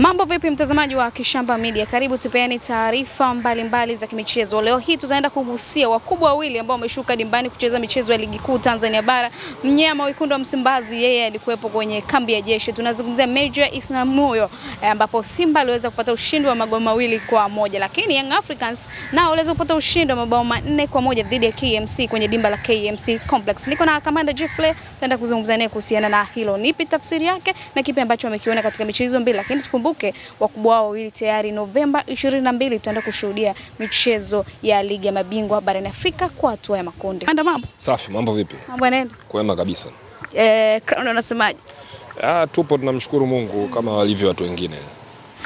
Mambo vipi mtazamaji wa Kishamba Media? Karibu tupeane taarifa mbalimbali za kimichezo. Leo hii tutaenda kugusia wakubwa wawili ambao wameshuka dimbani kucheza michezo ya ligi kuu Tanzania bara. Mnyama wekundu wa Msimbazi yeye alikuwepo kwenye kambi ya jeshi. Tunazungumzia Major Ismail Moyo ambapo Simba aliweza kupata ushindi wa magoli 2-1, lakini Young Africans nao waliweza kupata ushindi wa mabao 4-1 dhidi ya KMC kwenye dimba la KMC Complex. Niko na Kamanda Jeffrey, tutaenda kuzungumza naye kuhusiana na hilo. Nipi tafsiri yake na kipi ambacho wamekiona katika michezo mbili, lakini tukumbuke wakubwa wao wawili tayari Novemba 22 tutaenda kushuhudia michezo ya ligi ya mabingwa barani Afrika kwa hatua ya makundi. Anda mambo? Safi, mambo vipi? Mambo yanaenda? Kwema kabisa. Crown unasemaje? Tupo tunamshukuru Mungu kama walivyo watu wengine.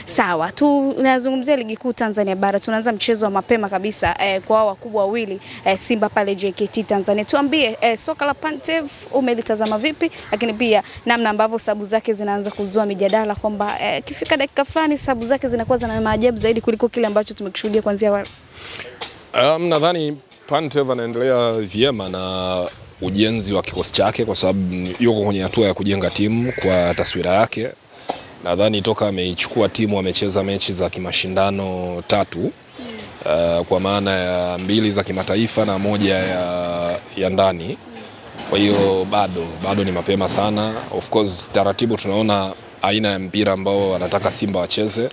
Sawa, tunazungumzia ligi kuu Tanzania bara. Tunaanza mchezo wa mapema kabisa kwa wakubwa wawili Simba pale JKT Tanzania. Tuambie soka la Pantev umelitazama vipi, lakini pia namna ambavyo sabu zake zinaanza kuzua mijadala kwamba kifika dakika fulani sabu zake zinakuwa zina maajabu zaidi kuliko kile ambacho tumekishuhudia kuanzia awali. Nadhani Pantev anaendelea vyema na ujenzi wa kikosi chake kwa sababu yuko kwenye hatua ya kujenga timu kwa taswira yake. Nadhani toka ameichukua timu amecheza mechi za kimashindano 3 kwa maana ya 2 za kimataifa na 1 ya ndani. Kwa hiyo bado ni mapema sana. Of course taratibu tunaona aina ya mpira ambao wanataka Simba wacheze,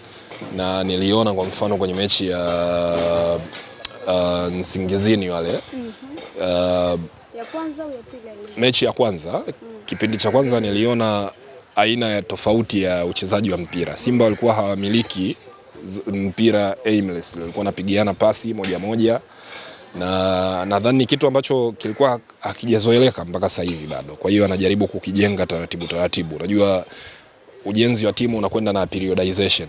na niliona kwa mfano kwenye mechi ya Nsingizini wale ya kwanza au ya pili? Mechi ya kwanza, kipindi cha kwanza niliona aina ya tofauti ya uchezaji wa mpira. Simba walikuwa hawamiliki mpira aimless, walikuwa wanapigiana pasi moja, na nadhani kitu ambacho kilikuwa hakijazoeleka mpaka sasa hivi bado. Kwa hiyo anajaribu kukijenga taratibu. Unajua ujenzi wa timu unakwenda na periodization.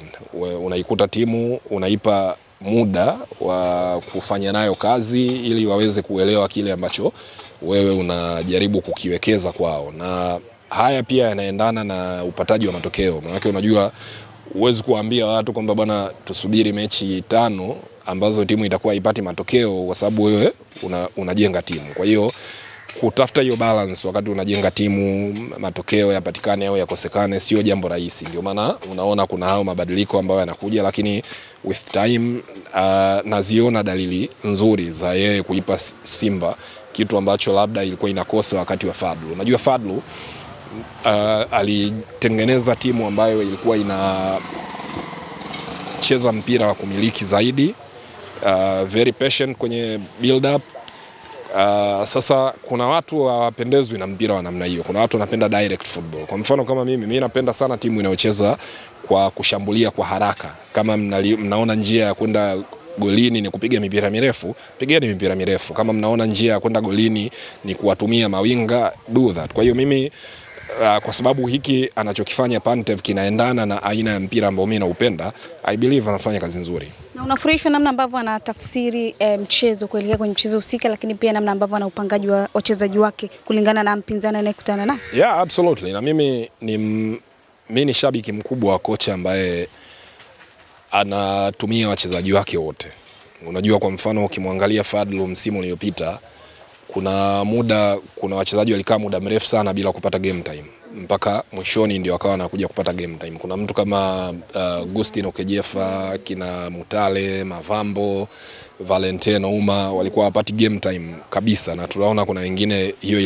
Unaikuta timu unaipa muda wa kufanya nayo kazi ili waweze kuelewa kile ambacho wewe unajaribu kukiwekeza kwao, na haya pia yanaendana na upataji wa matokeo. Maana unajua uwezi kuambia watu kwamba bwana tusubiri mechi 5 ambazo timu itakuwa ipati matokeo kwa sababu wewe unajenga timu. Kwa hiyo kutafuta hiyo balance wakati unajenga timu, matokeo yapatikane au yakosekane sio jambo rahisi. Ndio maana unaona kuna hao mabadiliko ambayo yanakuja, lakini with time naziona dalili nzuri za yeye kuipa Simba kitu ambacho labda ilikuwa inakosa wakati wa Fadlu. Unajua Fadlu alitengeneza timu ambayo ilikuwa inacheza mpira wa kumiliki zaidi, very patient kwenye build up. Sasa kuna watu hawapendezwi na mpira wa namna hiyo. Kuna watu wanapenda direct football. Kwa mfano kama mimi napenda sana timu inayocheza kwa kushambulia kwa haraka. Kama mnaona njia ya kwenda golini ni kupiga mipira mirefu, pigeni mipira mirefu. Kama mnaona njia ya kwenda golini ni kuwatumia mawinga, do that. Kwa hiyo mimi kwa sababu hiki anachokifanya Pantev kinaendana na aina ya mpira ambao mimi naupenda, I believe anafanya kazi nzuri. Na unafurahishwa namna ambavyo anatafsiri mchezo kuelekea kwenye mchezo husika, lakini pia namna ambavyo ana upangaji wa wachezaji wake kulingana na mpinzani anayekutana naye? Yeah, absolutely. Na mimi ni shabiki mkubwa wa kocha ambaye anatumia wachezaji wake wote. Unajua kwa mfano ukimwangalia Fadlu msimu uliopita, kuna wachezaji walikaa muda mrefu sana bila kupata game time, mpaka mwishoni ndio wakawa wanakuja kupata game time. Kuna mtu kama Agustino Kejefa, kina Mutale, Mavambo, Valentino Uma walikuwa wapati game time kabisa, na tunaona kuna wengine hiyo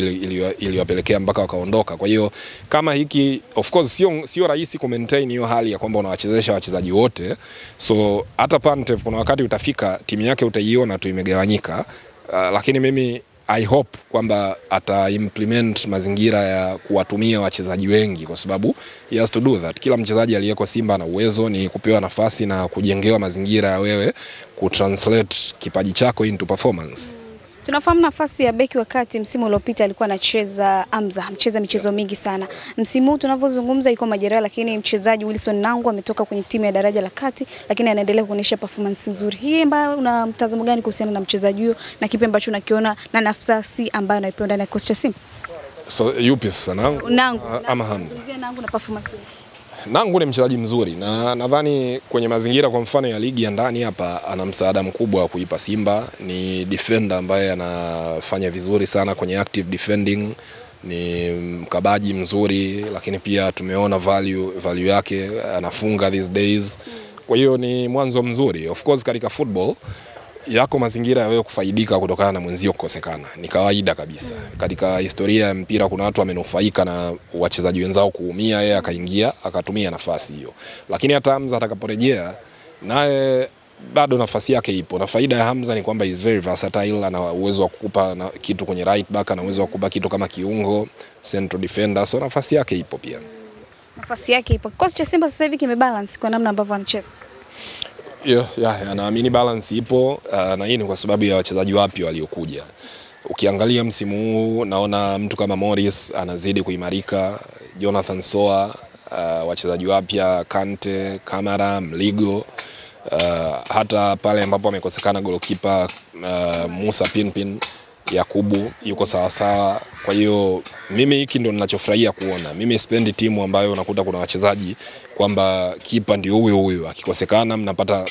iliwapelekea mpaka wakaondoka. Kwa hiyo kama hiki of course sio rahisi ku maintain hiyo hali ya kwamba unawachezesha wachezaji wote. So hata Pantev kuna wakati utafika timu yake utaiona tu imegawanyika, lakini mimi I hope kwamba ata implement mazingira ya kuwatumia wachezaji wengi, kwa sababu he has to do that. Kila mchezaji aliyeko Simba na uwezo ni kupewa nafasi na kujengewa mazingira ya wewe kutranslate kipaji chako into performance. Tunafahamu nafasi ya beki wakati msimu uliopita alikuwa anacheza mcheza michezo mingi sana. Msimu huu tunavyozungumza yuko majeraha, lakini mchezaji Wilson Nangu ametoka kwenye timu ya daraja la kati, lakini anaendelea kuonyesha performance nzuri. Hii ambayo una mtazamo gani kuhusiana na mchezaji huyo na kipi ambacho unakiona na nafasi ambayo anaipewa ndani ya kikosi cha Simba? So yupi sasa Nangu ama Hamza? Nangu na performance. Nangu ni mchezaji mzuri na nadhani kwenye mazingira kwa mfano ya ligi ya ndani hapa ana msaada mkubwa wa kuipa Simba. Ni defender ambaye anafanya vizuri sana kwenye active defending. ni mkabaji mzuri, lakini pia tumeona value yake, anafunga these days. Kwa hiyo ni mwanzo mzuri. Of course katika football yako mazingira ya wewe kufaidika kutokana na mwenzio kukosekana, ni kawaida kabisa. Katika historia ya mpira kuna watu wamenufaika na wachezaji wenzao kuumia, yeye akaingia akatumia nafasi hiyo. Lakini hata Hamza atakaporejea naye bado nafasi yake ipo. Na faida ya Hamza ni kwamba is very versatile, ana uwezo wa kukupa kitu kwenye right back, ana uwezo wa kukupa kitu kama kiungo, central defender, so nafasi yake ipo pia. Nafasi yake ipo. Kikosi cha Simba sasa hivi kimebalance kwa namna ambavyo anacheza. Naamini balance ipo, na hii ni kwa sababu ya wachezaji wapya waliokuja. Ukiangalia msimu huu naona mtu kama Morris anazidi kuimarika, Jonathan Soa, wachezaji wapya Kante, Kamara, Mligo, hata pale ambapo amekosekana goalkeeper Musa Pinpin, Yakubu yuko sawa sawa. Kwa hiyo mimi hiki ndio ninachofurahia kuona. Mimi sipendi timu ambayo unakuta kuna wachezaji kwamba kipa ndio huyo akikosekana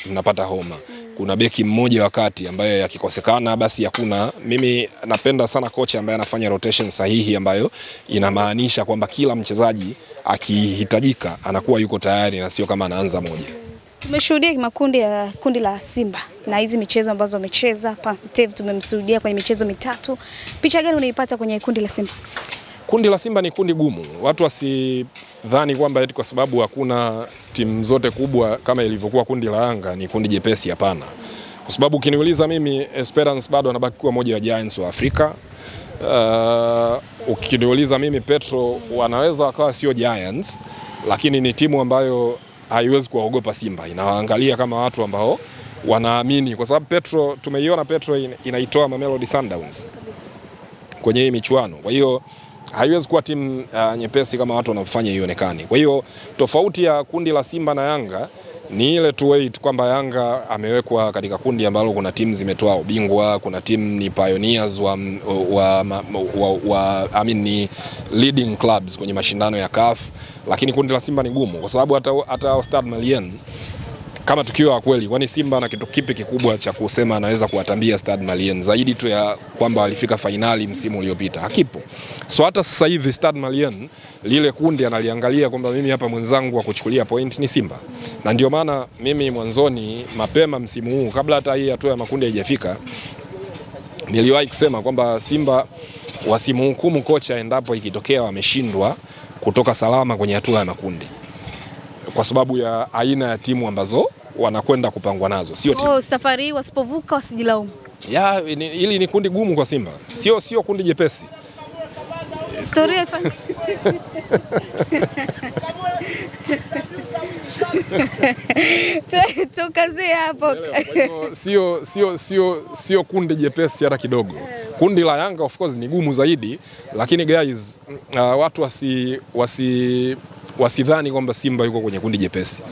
mnapata homa. Kuna beki mmoja wakati ambaye akikosekana basi hakuna. Mimi napenda sana kocha ambaye anafanya rotation sahihi, ambayo inamaanisha kwamba kila mchezaji akihitajika anakuwa yuko tayari na sio kama anaanza moja. Tumeshuhudia kundi la Simba na hizi michezo ambazo wamecheza. Pantev tumemshuhudia kwenye michezo mitatu. Picha gani unaipata kwenye kundi la Simba? Kundi la Simba ni kundi gumu. Watu wasidhani kwamba eti kwa sababu hakuna timu zote kubwa kama ilivyokuwa kundi la Yanga ni kundi jepesi, hapana. Kwa sababu ukiniuliza mimi, Esperance bado anabaki kuwa moja ya giants wa Afrika. Ukiniuliza mimi, Petro wanaweza wakawa sio giants, lakini ni timu ambayo haiwezi kuwaogopa Simba. Inawaangalia kama watu ambao wanaamini, kwa sababu tumeiona Petro inaitoa Mamelodi Sundowns kwenye hii michuano. Kwa hiyo haiwezi kuwa timu nyepesi kama watu wanafanya ionekane. Kwa hiyo tofauti ya kundi la Simba na Yanga ni ile tu wait kwamba Yanga amewekwa katika kundi ambalo kuna timu zimetoa ubingwa, kuna timu ni pioneers ni leading clubs kwenye mashindano ya CAF. Lakini kundi la Simba ni gumu kwa sababu hata Stade Malien, kama tukiwa kweli, kwani Simba na kitu kipi kikubwa cha kusema anaweza kuwatambia Stade Malien zaidi tu ya kwamba walifika finali msimu uliopita? Hakipo. So hata sasa hivi Stade Malien lile kundi analiangalia kwamba mimi hapa mwenzangu wa kuchukulia point ni Simba. Na ndio maana mimi mwanzoni mapema msimu huu, kabla hata hii hatua ya makundi haijafika, niliwahi kusema kwamba Simba wasimhukumu kocha endapo ikitokea wameshindwa kutoka salama kwenye hatua ya makundi, kwa sababu ya aina ya timu ambazo wanakwenda kupangwa nazo. Sio timu safari wasipovuka wasijilaumu. Hili ni kundi gumu kwa Simba. Sio kundi jepesi. Story tukazie hapo. Sio kundi jepesi hata kidogo. Kundi la Yanga of course ni gumu zaidi, lakini guys, watu wasidhani kwamba Simba yuko kwenye kundi jepesi.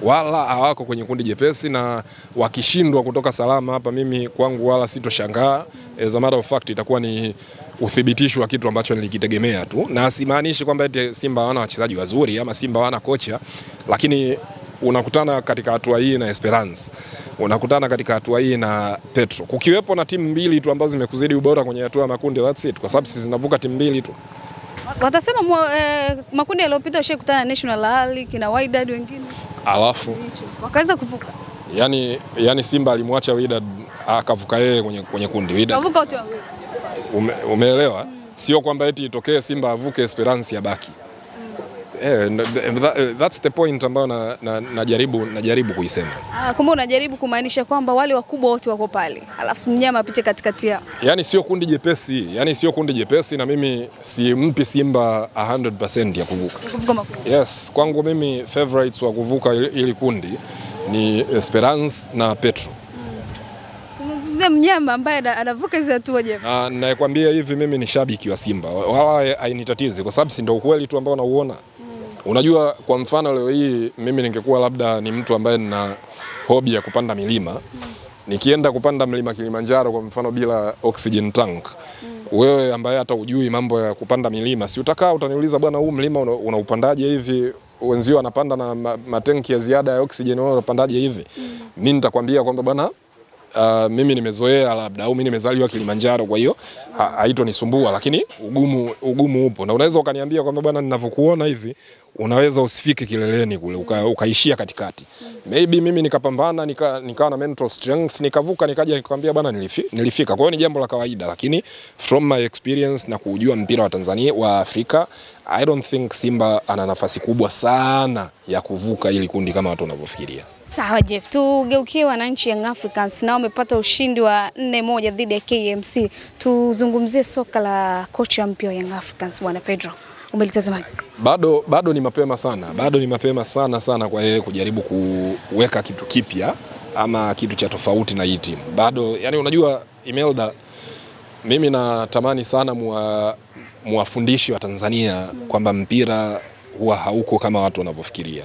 Wala hawako kwenye kundi jepesi, na wakishindwa kutoka salama hapa, mimi kwangu wala sitoshangaa. As a matter of fact itakuwa ni uthibitisho wa kitu ambacho nilikitegemea tu, na simaanishi kwamba eti Simba hawana wachezaji wazuri ama Simba hawana kocha, lakini unakutana katika hatua hii na Esperance, unakutana katika hatua hii na Petro, kukiwepo na timu mbili tu ambazo zimekuzidi ubora kwenye hatua ya makundi, that's it, kwa sababu zinavuka timu mbili tu. Watasema makundi yaliyopita ushakutana na National Al kina Wydad wengine, alafu wakaweza kuvuka. Yani Simba alimwacha Wydad akavuka yeye kwenye kundi. Wydad kavuka wote wawili. Umeelewa? Sio kwamba eti itokee Simba avuke Esperance ya baki. That's the point ambayo najaribu kuisema. Kumbe unajaribu kumaanisha kwamba wale wakubwa wote wako pale, alafu mnyama apite katikati yao. Yani sio kundi jepesi, na mimi simpi Simba 100% ya kuvuka. Yes, kwangu mimi favorites wa kuvuka ili kundi ni Esperance na Petro. Tunazungumzia mnyama ambaye anavuka hizo hatua je? Nakwambia hivi, mimi ni shabiki wa Simba. Wala hainitatizi kwa sababu si ndio ukweli tu ambao nauona. Unajua, kwa mfano leo hii mimi ningekuwa labda ni mtu ambaye nina hobi ya kupanda milima. Nikienda kupanda mlima Kilimanjaro kwa mfano bila oxygen tank. Wewe ambaye hata hujui mambo ya kupanda milima, si utakaa utaniuliza, bwana, huu mlima unaupandaje hivi? Wenzio wanapanda na matenki ya ziada ya oxygen, wao wanapandaje hivi? Mimi nitakwambia kwamba bwana, mimi nimezoea labda au mimi nimezaliwa Kilimanjaro, kwa hiyo haitonisumbua, lakini ugumu upo. Na unaweza ukaniambia kwamba bwana, ninavyokuona hivi unaweza usifike kileleni kule, ukaishia katikati. Maybe mimi nikapambana, nikawa na mental strength, nikavuka, nikaja nikamwambia bwana, nilifika. Kwa hiyo ni jambo la kawaida, lakini from my experience na kujua mpira wa Tanzania, wa Afrika, I don't think Simba ana nafasi kubwa sana ya kuvuka ili kundi kama watu wanavyofikiria. Sawa Jeff, tugeukie wananchi Young Africans, na wamepata ushindi wa 4-1 dhidi ya KMC. Tuzungumzie soka la kocha mpya wa Young Africans bwana Pedro. Umelitazamaje? Bado ni mapema sana. Bado ni mapema sana kwa yeye kujaribu kuweka kitu kipya ama kitu cha tofauti na hii timu. Bado, yani unajua Imelda, mimi natamani sana muwafundishi wa Tanzania kwamba mpira huwa hauko kama watu wanavyofikiria.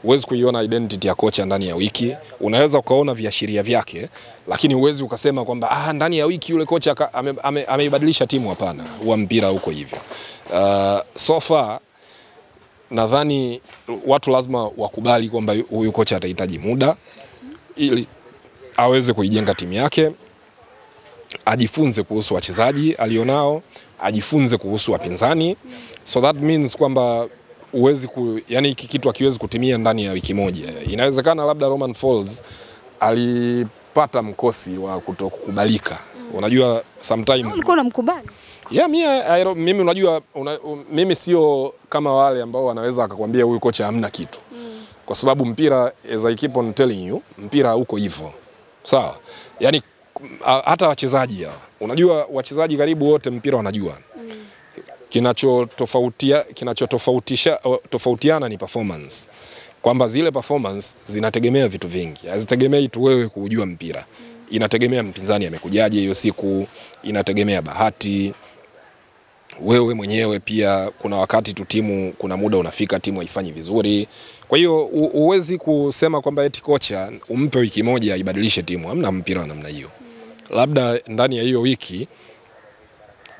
Huwezi kuiona identity ya kocha ndani ya wiki. Unaweza ukaona viashiria vyake, lakini huwezi ukasema kwamba ndani ya wiki yule kocha ameibadilisha timu. Hapana, huwa mpira huko hivyo. So far nadhani watu lazima wakubali kwamba huyu kocha atahitaji muda ili aweze kuijenga timu yake, ajifunze kuhusu wachezaji alionao, ajifunze kuhusu wapinzani. So that means kwamba yani hiki kitu hakiwezi kutimia ndani ya wiki moja. Inawezekana labda Romain Folz alipata mkosi wa kutokukubalika. Unajua sometimes ulikuwa unamkubali? Yeah, mimi unajua mimi sio kama wale ambao wanaweza akakwambia huyu kocha hamna kitu. Kwa sababu mpira, as I keep on telling you, mpira uko hivyo. Sawa? Yani hata wachezaji hao. Unajua wachezaji karibu wote mpira wanajua. Kinachotofautiana ni performance. Kwamba zile performance zinategemea vitu vingi. Hazitegemei tu wewe kujua mpira. Inategemea mpinzani amekujaje hiyo siku, inategemea bahati. Wewe mwenyewe pia kuna wakati tu timu, kuna muda unafika timu haifanyi vizuri. Kwa hiyo huwezi kusema kwamba eti kocha umpe wiki moja ibadilishe timu. Hamna mpira wa namna hiyo. Labda ndani ya hiyo wiki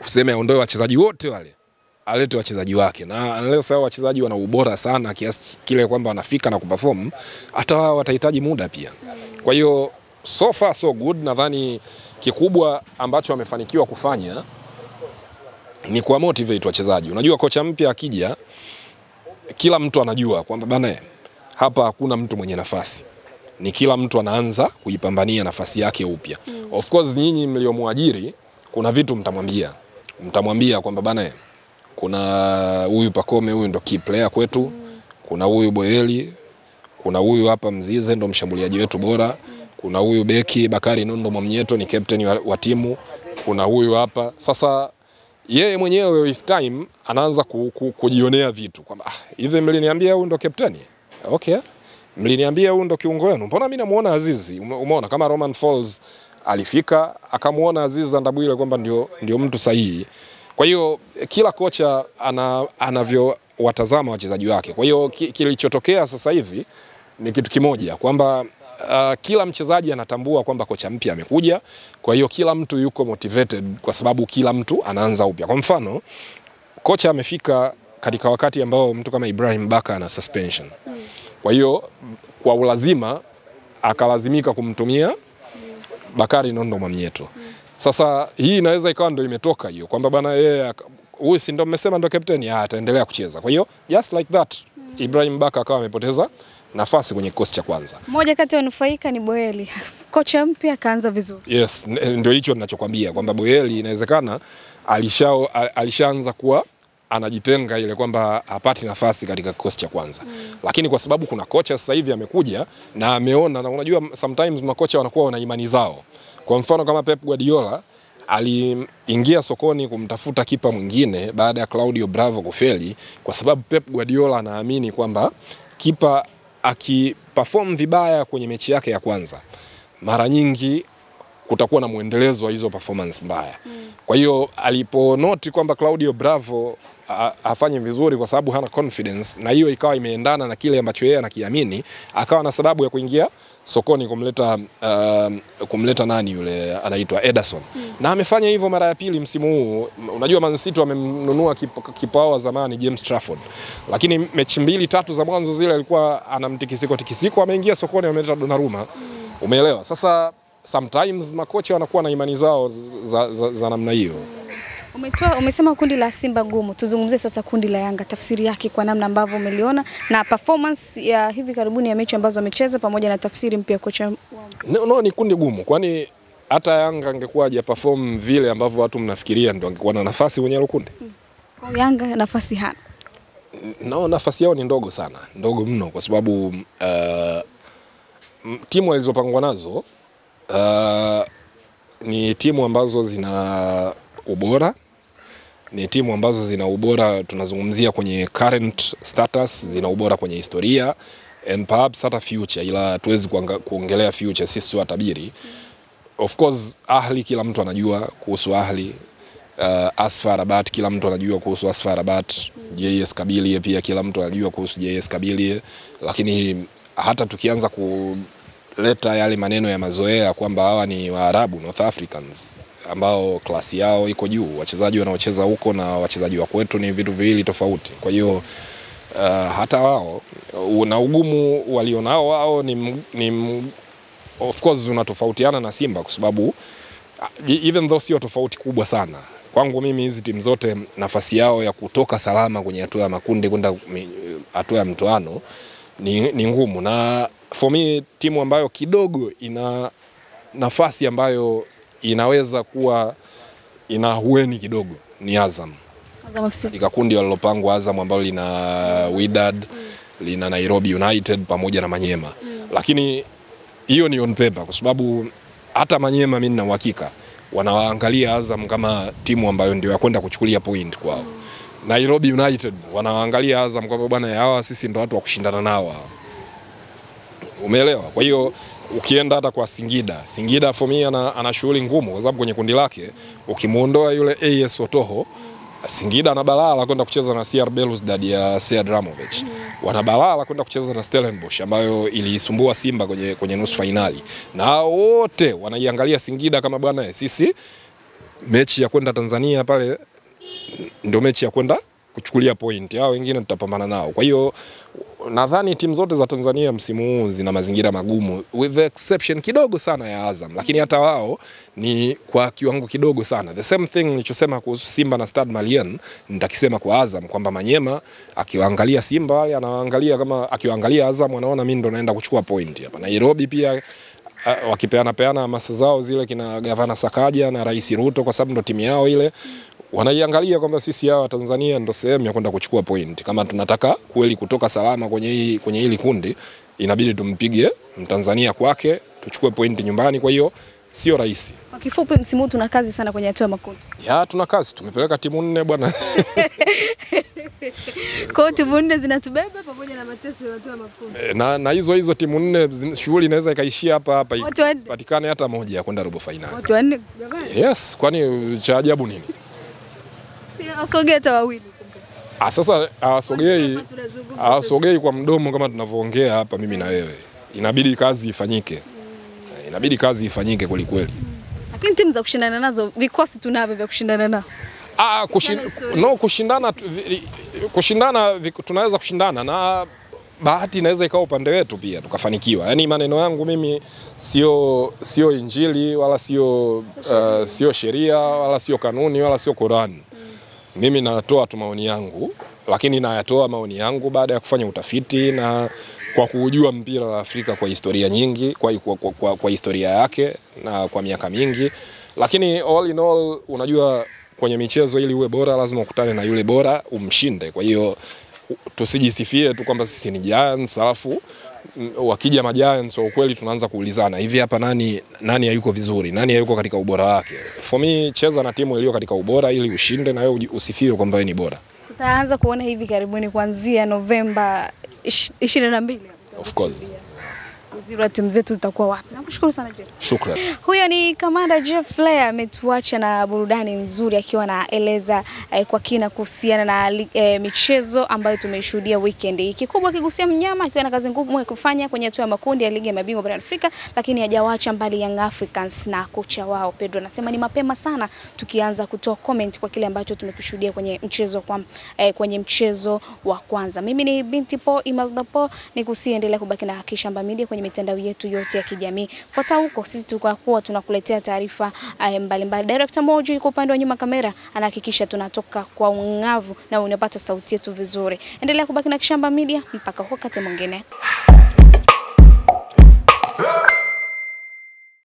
useme aondoe wachezaji wote wale, alete wachezaji wake, na unless hao wachezaji wana ubora sana kiasi kile kwamba wanafika na kuperform, hata wao watahitaji muda pia. Kwa hiyo so far so good. Nadhani kikubwa ambacho amefanikiwa kufanya ni kuwa motivate wachezaji. Unajua kocha mpya akija, kila mtu anajua kwamba bana, hapa hakuna mtu mwenye nafasi. Ni kila mtu anaanza kuipambania nafasi yake upya. Of course nyinyi mliomwajiri kuna vitu mtamwambia kwamba bana, kuna huyu Pacome, huyu ndo key player kwetu. Kuna huyu Boeli, kuna huyu hapa Mzize ndo mshambuliaji wetu bora. Kuna huyu beki Bakari Nondo Mwamnyeto ni captain wa timu. Kuna huyu hapa. Sasa yeye mwenyewe with time anaanza kujionea vitu kwamba hivi mliniambia huyu ndo captain? Okay. Mliniambia huyu ndo kiungo wenu. Mbona mimi namuona Azizi? Umeona kama Romain Folz alifika akamuona Aziz Ndabwile kwamba ndio mtu sahihi. Kwa hiyo kila kocha anavyowatazama wachezaji wake. Kwa hiyo kilichotokea sasa hivi ni kitu kimoja kwamba kila mchezaji anatambua kwamba kocha mpya amekuja. Kwa hiyo kila mtu yuko motivated kwa sababu kila mtu anaanza upya. Kwa mfano, kocha amefika katika wakati ambao mtu kama Ibrahim Baka ana suspension. Kwa hiyo kwa ulazima akalazimika kumtumia Bakari Nondo Mwamnyeto. Sasa hii inaweza ikawa ndio imetoka hiyo kwamba bana yeye huyu si ndio mmesema ndio captain, ataendelea kucheza. Kwa hiyo just like that Ibrahim Baka akawa amepoteza nafasi kwenye kikosi cha kwanza. Mmoja kati ya wanufaika ni Boeli. Kocha mpya kaanza vizuri. Yes, ndio hicho ninachokwambia kwamba Boeli inawezekana alishaanza kuwa anajitenga ile kwamba hapati nafasi katika kikosi cha kwanza. Lakini kwa sababu kuna kocha sasa hivi amekuja na ameona, na unajua sometimes makocha wanakuwa wana imani zao. Kwa mfano kama Pep Guardiola aliingia sokoni kumtafuta kipa mwingine baada ya Claudio Bravo kufeli, kwa sababu Pep Guardiola anaamini kwamba kipa akiperform vibaya kwenye mechi yake ya kwanza, mara nyingi kutakuwa na muendelezo wa hizo performance mbaya. Kwa hiyo aliponoti kwamba Claudio Bravo afanye vizuri kwa sababu hana confidence, na hiyo ikawa imeendana na kile ambacho yeye anakiamini, akawa na sababu ya kuingia sokoni kumleta nani yule anaitwa Ederson. Na amefanya hivyo mara ya pili msimu huu. Unajua Man City wamemnunua kipa wa zamani James Trafford, lakini mechi 2-3 za mwanzo zile alikuwa anamtikisiko ameingia sokoni, ameleta Donnarumma. Umeelewa? Sasa sometimes makocha wanakuwa na imani zao za namna hiyo. Umesema kundi la Simba gumu. Tuzungumzie sasa kundi la Yanga, tafsiri yake kwa namna ambavyo umeliona na performance ya hivi karibuni ya mechi ambazo amecheza pamoja na tafsiri mpya kocha. No, ni kundi gumu. Kwani hata Yanga angekuwa hajaperform vile ambavyo watu mnafikiria ndio angekuwa na nafasi kwenye hilo kundi. Kwa Yanga nafasi hana. No, nafasi yao ni ndogo sana, ndogo mno kwa sababu timu alizopangwa nazo ni timu ambazo zina ubora, ni timu ambazo zina ubora, tunazungumzia kwenye current status, zina ubora kwenye historia and perhaps hata future, ila tuwezi kuongelea future, sisi watabiri. Of course Ahli kila mtu anajua kuhusu Ahli, Asfar Rabat kila mtu anajua kuhusu Asfar Rabat, JS Kabylie pia kila mtu anajua kuhusu JS Kabylie, lakini hata tukianza kuleta yale maneno ya mazoea kwamba hawa ni Waarabu, North Africans ambao klasi yao iko juu, wachezaji wanaocheza huko na wachezaji wa kwetu ni vitu viwili tofauti. Kwa hiyo hata wao na ugumu walionao wao ni of course unatofautiana na Simba kwa sababu even though sio tofauti kubwa sana. Kwangu mimi hizi timu zote nafasi yao ya kutoka salama kwenye hatua ya makundi kwenda hatua ya mtoano ni ngumu, na for me timu ambayo kidogo ina nafasi ambayo inaweza kuwa ina hueni kidogo ni Azam. Katika kundi walilopangwa Azam ambalo lina Wydad, lina Nairobi United pamoja na Manyema. Lakini hiyo ni on paper kwa sababu hata Manyema mimi nina uhakika wanawaangalia Azam kama timu ambayo ndio ya kwenda kuchukulia point kwao. Nairobi United wanawaangalia Azam kwamba bwana hawa sisi ndio watu wa kushindana nao. Umeelewa? Kwa hiyo ukienda hata kwa Singida for me ana shughuli ngumu kwa sababu kwenye kundi lake ukimuondoa yule AS Otoho, Singida ana balaa la kwenda kucheza na CR Belouizdad ya Sead Ramovic. Wana balaa la kwenda kucheza na Stellenbosch ambayo ilisumbua Simba kwenye nusu finali. Na wote wanaiangalia Singida kama bwana sisi mechi ya kwenda Tanzania pale ndio mechi ya kwenda kuchukulia point. Hao wengine tutapambana nao. Kwa hiyo nadhani timu zote za Tanzania msimu huu zina mazingira magumu with the exception kidogo sana ya Azam, lakini hata wao ni kwa kiwango kidogo sana. The same thing nilichosema kuhusu Simba na Stade Malien nitakisema kwa Azam kwamba Manyema akiwaangalia Simba wale anaangalia kama akiwaangalia Azam anaona mimi ndo naenda kuchukua point hapa. Nairobi pia wakipeana hamasa zao zile kina Gavana Sakaja na Rais Ruto kwa sababu ndo timu yao ile, wanaiangalia kwamba sisi hawa Tanzania ndo sehemu ya kwenda kuchukua point. Kama tunataka kweli kutoka salama kwenye hili kundi, inabidi tumpige Mtanzania kwake, tuchukue point nyumbani. Kwa hiyo sio rahisi. Kwa kifupi msimu huu tuna kazi sana kwenye hatua ya makundi. Ya tuna kazi, tumepeleka timu 4 bwana. Kwa timu 4 zinatubeba pamoja na mateso ya hatua ya makundi. Na hizo timu 4 shughuli inaweza ikaishia hapa ipatikane hata moja ya kwenda robo finali. Watu 4 jamani. Yes, kwani cha ajabu nini? Si asogee hata wawili. Sasa asogei kwa mdomo kama tunavyoongea hapa mimi na wewe. Inabidi kazi ifanyike. Inabidi kazi ifanyike kweli kweli. Lakini timu za kushindana nazo vikosi tunavyo vya kushindana nao. Kushindana tunaweza kushindana na bahati inaweza ikawa upande wetu pia tukafanikiwa. Yaani maneno yangu mimi sio injili wala sio sheria wala sio kanuni wala sio Qur'an. Mimi natoa tu maoni yangu, lakini nayatoa maoni yangu baada ya kufanya utafiti na kwa kujua mpira wa Afrika kwa historia nyingi, kwa historia yake na kwa miaka mingi. Lakini all in all unajua kwenye michezo ili uwe bora lazima ukutane na yule bora umshinde. Kwa hiyo tusijisifie tu kwamba sisi ni Giants alafu wakija ma-Giants wa ukweli tunaanza kuulizana hivi hapa nani hayuko vizuri, nani hayuko katika ubora wake. For me cheza na timu iliyo katika ubora ili ushinde na wewe usifiwe kwamba wewe ni bora. Tutaanza kuona hivi karibuni kuanzia Novemba 22. Of course. Zira timu zetu zitakuwa wapi? Nakushukuru sana Jeff. Shukrani. Huyo ni Kamanda Jeff Leah ametuacha na burudani nzuri akiwa anaeleza kwa kina kuhusiana na michezo ambayo tumeshuhudia weekend hii. Kikubwa kigusia mnyama akiwa na kazi ngumu ya kufanya kwenye hatua ya makundi ya ligi ya mabingwa barani Afrika, lakini hajawacha mbali Young Africans na kocha wao Pedro. Anasema ni mapema sana tukianza kutoa comment kwa kile ambacho tumekishuhudia kwenye mchezo wa kwanza. Mimi ni Binti Po Imelda Po, nikusiendelea kubaki na Kishamba Media kwenye mitandao yetu yote ya kijamii. Fuata huko, sisi tutakuwa tunakuletea taarifa mbalimbali. Director Mojo yuko upande wa nyuma kamera, anahakikisha tunatoka kwa ungavu na unapata sauti yetu vizuri. Endelea kubaki na Kishamba Media mpaka wakati mwingine.